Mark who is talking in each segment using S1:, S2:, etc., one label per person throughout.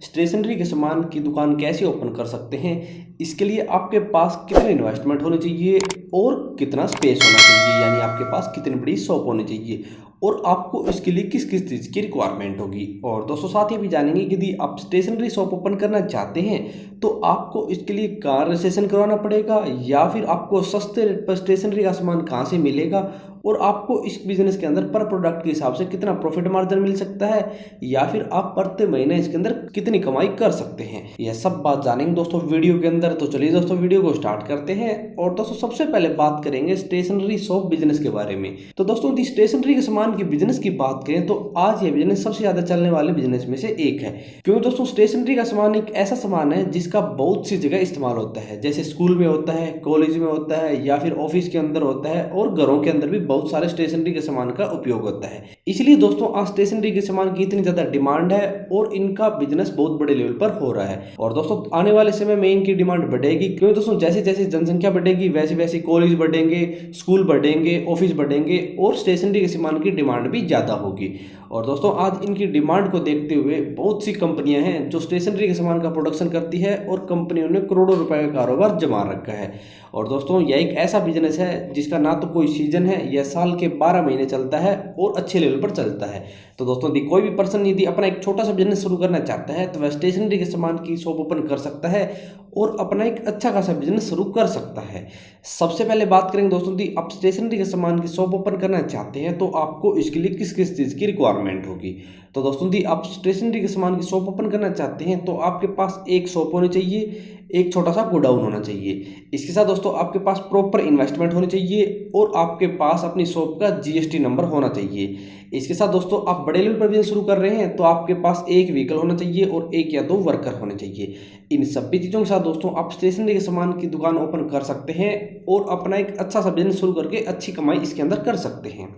S1: Stationery के सामान की दुकान कैसे ओपन कर सकते हैं, इसके लिए आपके पास कितनी इन्वेस्टमेंट होनी चाहिए और कितना स्पेस होना चाहिए, यानी आपके पास कितनी बड़ी शॉप होनी चाहिए और आपको इसके लिए किस किस चीज़ की रिक्वायरमेंट होगी। और दोस्तों साथ ही भी जानेंगे कि यदि आप स्टेशनरी शॉप ओपन करना चाहते हैं तो आपको इसके लिए कहाँ रजिस्ट्रेशन करवाना पड़ेगा, या फिर आपको सस्ते रेट पर स्टेशनरी का सामान कहाँ से मिलेगा और आपको इस बिजनेस के अंदर पर प्रोडक्ट के हिसाब से कितना प्रॉफिट मार्जिन मिल सकता है, या फिर आप प्रति महीने इसके अंदर कितनी कमाई कर सकते हैं। यह सब बात जानेंगे दोस्तों वीडियो के अंदर। तो चलिए दोस्तों वीडियो को स्टार्ट करते हैं। और दोस्तों सबसे पहले बात करेंगे स्टेशनरी शॉप बिजनेस के बारे में। तो दोस्तों यदि स्टेशनरी के सामान की बिजनेस की बात करें तो आज यह बिजनेस सबसे ज्यादा चलने वाले बिजनेस में से एक है, क्योंकि दोस्तों स्टेशनरी का सामान एक ऐसा सामान है जिसका बहुत सी जगह इस्तेमाल होता है, जैसे स्कूल में होता है, कॉलेज में होता है, या फिर ऑफिस के अंदर होता है, और घरों के अंदर भी बहुत सारे स्टेशनरी के सामान का उपयोग होता है। इसलिए दोस्तों आज स्टेशनरी के सामान की इतनी ज्यादा डिमांड है और इनका बिजनेस बहुत बड़े लेवल पर हो रहा है। और दोस्तों आने वाले समय में इनकी डिमांड बढ़ेगी, क्योंकि दोस्तों जैसे जैसे जनसंख्या बढ़ेगी वैसे वैसे कॉलेज बढ़ेंगे, स्कूल बढ़ेंगे, ऑफिस बढ़ेंगे और स्टेशनरी के सामान की डिमांड भी ज्यादा होगी। और दोस्तों आज इनकी डिमांड को देखते हुए बहुत सी कंपनियां हैं जो स्टेशनरी के सामान का प्रोडक्शन करती है और कंपनियों ने करोड़ों रुपए का कारोबार जमा रखा है। और दोस्तों यह एक ऐसा बिजनेस है जिसका ना तो कोई सीजन है, यह साल के 12 महीने चलता है और अच्छे लेवल पर चलता है। तो दोस्तों यदि कोई भी पर्सन यदि अपना एक छोटा सा बिजनेस शुरू करना चाहता है तो वह स्टेशनरी के सामान की शॉप ओपन कर सकता है और अपना एक अच्छा खासा बिजनेस शुरू कर सकता है। सबसे पहले बात करेंगे दोस्तों यदि आप स्टेशनरी के सामान की शॉप ओपन करना चाहते हैं तो आपको इसके लिए किस किस चीज़ की रिक्वायरमेंट होगी। तो दोस्तों यदि आप स्टेशनरी के सामान की शॉप ओपन करना चाहते हैं तो आपके पास एक शॉप होनी चाहिए, एक छोटा सा गोडाउन होना चाहिए। इसके साथ दोस्तों आपके पास प्रॉपर इन्वेस्टमेंट होनी चाहिए और आपके पास अपनी शॉप का जीएसटी नंबर होना चाहिए। इसके साथ दोस्तों आप बड़े लेवल पर बिजनेस शुरू कर रहे हैं तो आपके पास एक व्हीकल होना चाहिए और एक या दो वर्कर होने चाहिए। इन सभी चीज़ों के साथ दोस्तों आप स्टेशनरी के सामान की दुकान ओपन कर सकते हैं और अपना एक अच्छा सा बिजनेस शुरू करके अच्छी कमाई इसके अंदर कर सकते हैं।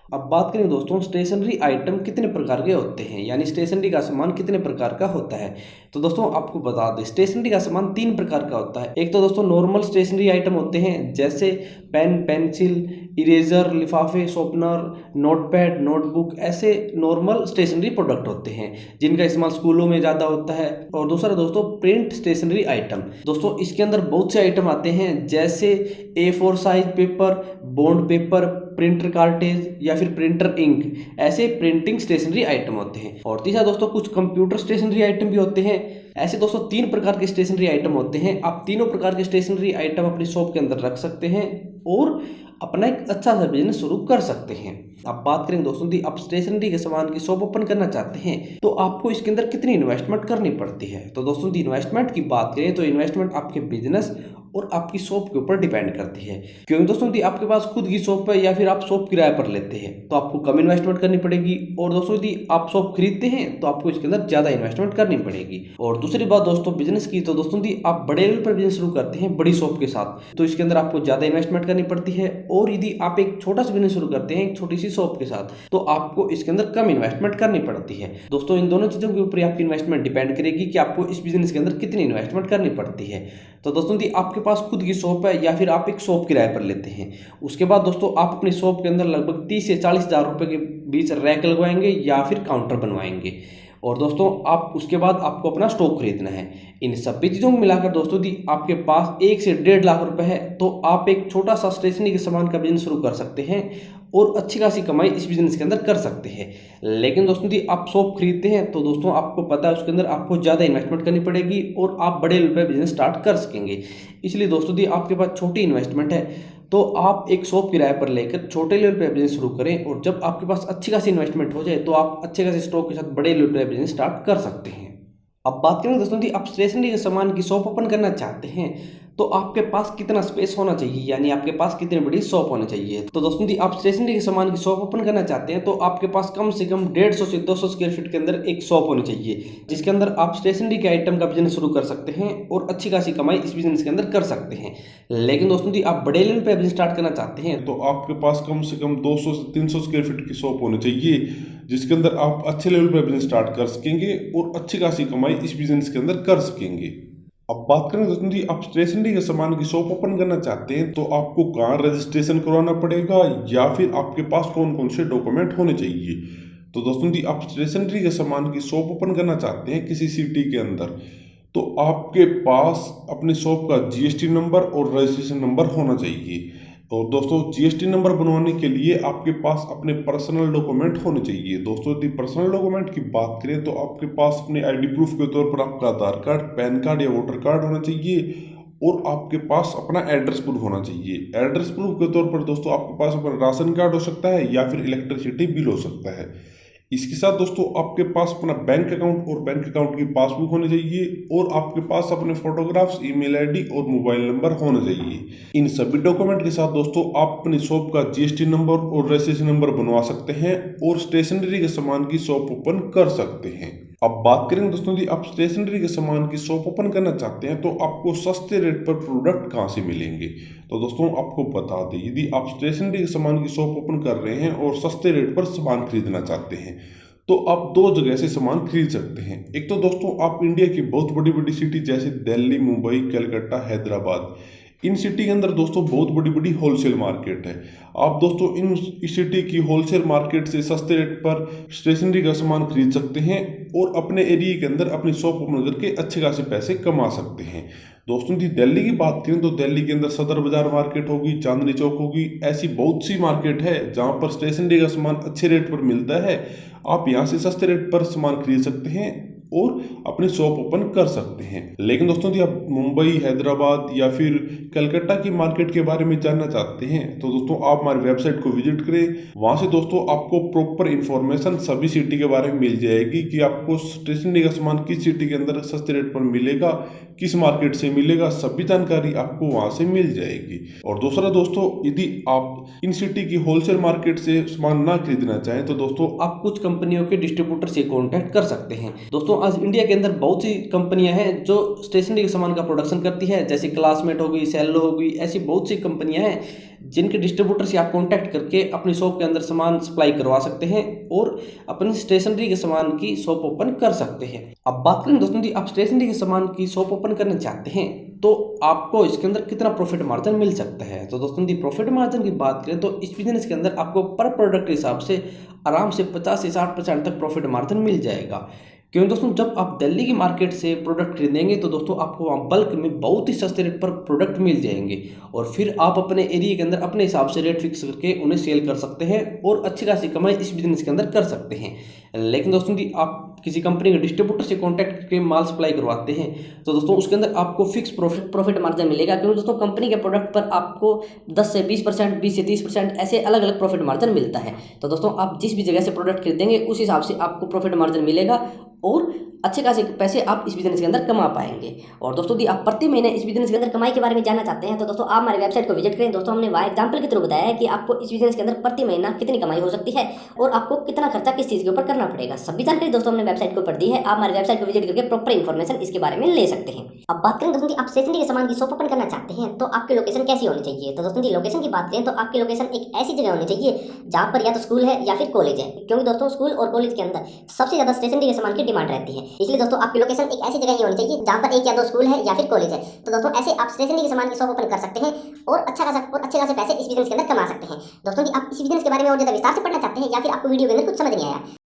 S1: अब बात करें दोस्तों स्टेशनरी आइटम कितने प्रकार के होते हैं, यानी स्टेशनरी का सामान कितने प्रकार का होता है। तो दोस्तों आपको बता दें स्टेशनरी का सामान 3 प्रकार का होता है। एक तो दोस्तों नॉर्मल स्टेशनरी आइटम होते हैं, जैसे पेन, पेंसिल, इरेजर, लिफाफे, शॉर्पनर, नोटपैड, नोटबुक, ऐसे नॉर्मल स्टेशनरी प्रोडक्ट होते हैं जिनका इस्तेमाल स्कूलों में ज़्यादा होता है। और दूसरा दोस्तों प्रिंट स्टेशनरी आइटम। दोस्तों इसके अंदर बहुत से आइटम आते हैं, जैसे A4 size paper, bond paper, printer cartridge या फिर प्रिंटर इंक, ऐसे प्रिंटिंग स्टेशनरी आइटम होते हैं। और तीसरा दोस्तों कुछ कंप्यूटर स्टेशनरी आइटम भी होते हैं। ऐसे दोस्तों 3 प्रकार के स्टेशनरी आइटम होते हैं। आप तीनों प्रकार के स्टेशनरी आइटम अपनी शॉप के अंदर रख सकते हैं और अपना एक अच्छा सा बिजनेस शुरू कर सकते हैं। अब बात करें दोस्तों यदि आप स्टेशनरी के सामान की शॉप ओपन करना चाहते हैं तो आपको इसके अंदर कितनी इन्वेस्टमेंट करनी पड़ती है। तो दोस्तों यदि इन्वेस्टमेंट की बात करें तो इन्वेस्टमेंट आपके बिजनेस और आपकी शॉप के ऊपर डिपेंड करती है, क्योंकि दोस्तों यदि आपके पास खुद की शॉप है या फिर आप शॉप किराए पर लेते हैं तो आपको कम इन्वेस्टमेंट करनी पड़ेगी, और दोस्तों यदि आप शॉप खरीदते हैं तो आपको इसके अंदर ज़्यादा इन्वेस्टमेंट करनी पड़ेगी। और दूसरी बात दोस्तों बिजनेस की, तो दोस्तों यदि आप बड़े लेवल पर बिजनेस शुरू करते हैं बड़ी शॉप के साथ तो इसके अंदर आपको ज़्यादा इन्वेस्टमेंट करनी पड़ती है, और यदि आप एक छोटा सा बिजनेस शुरू करते हैं एक छोटी सी शॉप के साथ तो आपको इसके अंदर कम इन्वेस्टमेंट करनी पड़ती है। दोस्तों इन दोनों चीज़ों के ऊपर आपकी इन्वेस्टमेंट डिपेंड करेगी कि आपको इस बिजनेस के अंदर कितनी इन्वेस्टमेंट करनी पड़ती है। तो दोस्तों यदि आपके पास खुद की शॉप है या फिर आप एक शॉप किराए पर लेते हैं, उसके बाद दोस्तों आप अपनी शॉप के अंदर लगभग 30 से 40 हज़ार रुपये के बीच रैक लगवाएंगे या फिर काउंटर बनवाएंगे, और दोस्तों आप उसके बाद आपको अपना स्टॉक खरीदना है। इन सभी चीज़ों को मिलाकर दोस्तों यदि आपके पास 1 से 1.5 लाख रुपए है तो आप एक छोटा सा स्टेशनरी के सामान का बिजनेस शुरू कर सकते हैं और अच्छी खासी कमाई इस बिजनेस के अंदर कर सकते हैं। लेकिन दोस्तों यदि आप शॉप खरीदते हैं तो दोस्तों आपको पता है उसके अंदर आपको ज़्यादा इन्वेस्टमेंट करनी पड़ेगी और आप बड़े लेवल पर बिजनेस स्टार्ट कर सकेंगे। इसलिए दोस्तों यदि आपके पास छोटी इन्वेस्टमेंट है तो आप एक शॉप किराए पर लेकर छोटे लेवल पे बिजनेस शुरू करें, और जब आपके पास अच्छी खासी इन्वेस्टमेंट हो जाए तो आप अच्छे खासे स्टॉक के साथ बड़े लेवल पे बिजनेस स्टार्ट कर सकते हैं। अब बात करें दोस्तों यदि आप स्टेशनरी के सामान की शॉप ओपन करना चाहते हैं तो आपके पास कितना स्पेस होना चाहिए, यानी आपके पास कितनी बड़ी शॉप होनी चाहिए। तो दोस्तों यदि आप स्टेशनरी के सामान की शॉप ओपन करना चाहते हैं तो आपके पास कम से कम 150 से 200 स्क्वायर फीट के अंदर एक शॉप होनी चाहिए, जिसके अंदर आप स्टेशनरी के आइटम का बिजनेस शुरू कर सकते हैं और अच्छी खासी कमाई इस बिजनेस के अंदर कर सकते हैं। लेकिन दोस्तों यदि आप बड़े लेवल पे बिजनेस स्टार्ट करना चाहते हैं
S2: तो आपके पास कम से कम 200 से 300 स्क्वायर फीट की शॉप होनी चाहिए, जिसके अंदर आप अच्छे लेवल पर बिजनेस स्टार्ट कर सकेंगे और अच्छी खासी कमाई इस बिजनेस के अंदर कर सकेंगे। अब बात करें दोस्तों जी आप स्टेशनरी के सामान की शॉप ओपन करना चाहते हैं तो आपको कहाँ रजिस्ट्रेशन करवाना पड़ेगा या फिर आपके पास कौन कौन से डॉक्यूमेंट होने चाहिए। तो दोस्तों जी आप स्टेशनरी के सामान की शॉप ओपन करना चाहते हैं किसी सिटी के अंदर, तो आपके पास अपनी शॉप का जीएसटी नंबर और रजिस्ट्रेशन नंबर होना चाहिए। और दोस्तों जीएसटी नंबर बनवाने के लिए आपके पास अपने पर्सनल डॉक्यूमेंट होने चाहिए। दोस्तों यदि पर्सनल डॉक्यूमेंट की बात करें तो आपके पास अपने आईडी प्रूफ के तौर पर आपका आधार कार्ड, पैन कार्ड या वोटर कार्ड होना चाहिए और आपके पास अपना एड्रेस प्रूफ होना चाहिए। एड्रेस प्रूफ के तौर पर दोस्तों आपके पास अपना राशन कार्ड हो सकता है या फिर इलेक्ट्रिसिटी बिल हो सकता है। इसके साथ दोस्तों आपके पास अपना बैंक अकाउंट और बैंक अकाउंट की पासबुक होनी चाहिए और आपके पास अपने फोटोग्राफ्स, ईमेल आईडी और मोबाइल नंबर होना चाहिए। इन सभी डॉक्यूमेंट के साथ दोस्तों आप अपनी शॉप का जीएसटी नंबर और रजिस्ट्रेशन नंबर बनवा सकते हैं और स्टेशनरी के सामान की शॉप ओपन कर सकते हैं। अब बात करें दोस्तों जी आप स्टेशनरी के सामान की शॉप ओपन करना चाहते हैं तो आपको सस्ते रेट पर प्रोडक्ट कहाँ से मिलेंगे। तो दोस्तों आपको बता दें, यदि आप स्टेशनरी के सामान की शॉप ओपन कर रहे हैं और सस्ते रेट पर सामान खरीदना चाहते हैं तो आप दो जगह से सामान खरीद सकते हैं। एक तो दोस्तों आप इंडिया की बहुत बड़ी बड़ी सिटी जैसे दिल्ली, मुंबई, कलकत्ता, हैदराबाद, इन सिटी के अंदर दोस्तों बहुत बड़ी बड़ी होलसेल मार्केट है। आप दोस्तों इस सिटी की होलसेल मार्केट से सस्ते रेट पर स्टेशनरी का सामान खरीद सकते हैं और अपने एरिया के अंदर अपनी शॉप ओपन करके अच्छे खासे पैसे कमा सकते हैं। दोस्तों जी दिल्ली की बात करें तो दिल्ली के अंदर सदर बाजार मार्केट होगी, चांदनी चौक होगी, ऐसी बहुत सी मार्केट है जहाँ पर स्टेशनरी का सामान अच्छे रेट पर मिलता है। आप यहाँ से सस्ते रेट पर सामान खरीद सकते हैं और अपनी शॉप ओपन कर सकते हैं। लेकिन दोस्तों जी आप मुंबई, हैदराबाद या फिर कलकत्ता की मार्केट के बारे में जानना चाहते हैं तो दोस्तों आप हमारी वेबसाइट को विजिट करें। वहां से दोस्तों आपको प्रॉपर इंफॉर्मेशन सभी सिटी के बारे में मिल जाएगी कि आपको स्टेशनरी का सामान किस सिटी के अंदर सस्ते रेट पर मिलेगा, किस मार्केट से मिलेगा, सभी जानकारी आपको वहां से मिल जाएगी। और दूसरा दोस्तों यदि आप इन सिटी की होलसेल मार्केट से सामान ना खरीदना चाहें तो दोस्तों
S1: आप कुछ कंपनियों के डिस्ट्रीब्यूटर से कांटेक्ट कर सकते हैं। दोस्तों आज इंडिया के अंदर बहुत सी कंपनियां हैं जो स्टेशनरी के सामान का प्रोडक्शन करती है, जैसे क्लासमेट हो गई, सेल्लो हो गई, ऐसी बहुत सी कंपनियां हैं जिनके डिस्ट्रीब्यूटर से आप कांटेक्ट करके अपनी शॉप के अंदर सामान सप्लाई करवा सकते हैं और अपनी स्टेशनरी के सामान की शॉप ओपन कर सकते हैं। अब बात करें दोस्तों जी आप स्टेशनरी के सामान की शॉप ओपन करना चाहते हैं तो आपको इसके अंदर कितना प्रॉफिट मार्जिन मिल सकता है। तो दोस्तों जी प्रॉफिट मार्जिन की बात करें तो इस बिजनेस के अंदर आपको पर प्रोडक्ट के हिसाब से आराम से 50 से 60% तक प्रॉफिट मार्जिन मिल जाएगा। क्योंकि दोस्तों जब आप दिल्ली की मार्केट से प्रोडक्ट खरीदेंगे तो दोस्तों आपको वहाँ बल्क में बहुत ही सस्ते रेट पर प्रोडक्ट मिल जाएंगे और फिर आप अपने एरिया के अंदर अपने हिसाब से रेट फिक्स करके उन्हें सेल कर सकते हैं और अच्छी खासी कमाई इस बिजनेस के अंदर कर सकते हैं। लेकिन दोस्तों जी आप किसी कंपनी के डिस्ट्रीब्यूटर से कांटेक्ट करके माल सप्लाई करवाते हैं तो दोस्तों उसके अंदर आपको फिक्स प्रॉफिट मार्जिन मिलेगा। क्योंकि दोस्तों कंपनी के प्रोडक्ट पर आपको 10 से 20%, 20 से 30% ऐसे अलग अलग प्रॉफिट मार्जिन मिलता है। तो दोस्तों आप जिस भी जगह से प्रोडक्ट खरीदेंगे उस हिसाब से आपको प्रॉफिट मार्जिन मिलेगा और अच्छे खासे पैसे आप इस बिजनेस के अंदर कमा पाएंगे। और दोस्तों यदि आप प्रति महीने इस बिजनेस के अंदर कमाई के बारे में जानना चाहते हैं तो दोस्तों आप हमारी वेबसाइट को विजिट करें। दोस्तों हमने वहाँ एग्जाम्पल के थ्रू बताया है कि आपको इस बिजनेस के अंदर प्रति महीना कितनी कमाई हो सकती है और आपको कितना खर्चा किस चीज़ के ऊपर करना पड़ेगा। सभी जानकारी दोस्तों हमने वेबसाइट के ऊपर दी है। आप हमारी वेबसाइट को विजिट करके प्रॉपर इन्फॉर्मेशन इसके बारे में ले सकते हैं। अब बात करें दोस्तों जी आप स्टेशनरी के सामान की शॉप ओपन करना चाहते हैं तो आपकी लोकेशन कैसी होनी चाहिए। तो दोस्तों जी लोकेशन की बात करें तो आपकी लोकेशन एक ऐसी जगह होनी चाहिए जहाँ पर या तो स्कूल है या फिर कॉलेज है। क्योंकि दोस्तों स्कूल और कॉलेज के अंदर सबसे ज्यादा स्टेशनरी के सामान की डिमांड रहती है, इसलिए दोस्तों आपकी लोकेशन एक ऐसी जगह ही होनी चाहिए जहाँ पर एक या दो स्कूल है या फिर कॉलेज है। तो दोस्तों ऐसे आप स्टेशनरी के सामान की शॉप ओपन कर सकते हैं और अच्छे खासे पैसे इस बिजनेस के अंदर कमा सकते हैं। दोस्तों जी आप इस बिजनेस के बारे में और ज्यादा विस्तार से पढ़ना चाहते हैं या फिर आपको वीडियो के अंदर कुछ समझ नहीं आया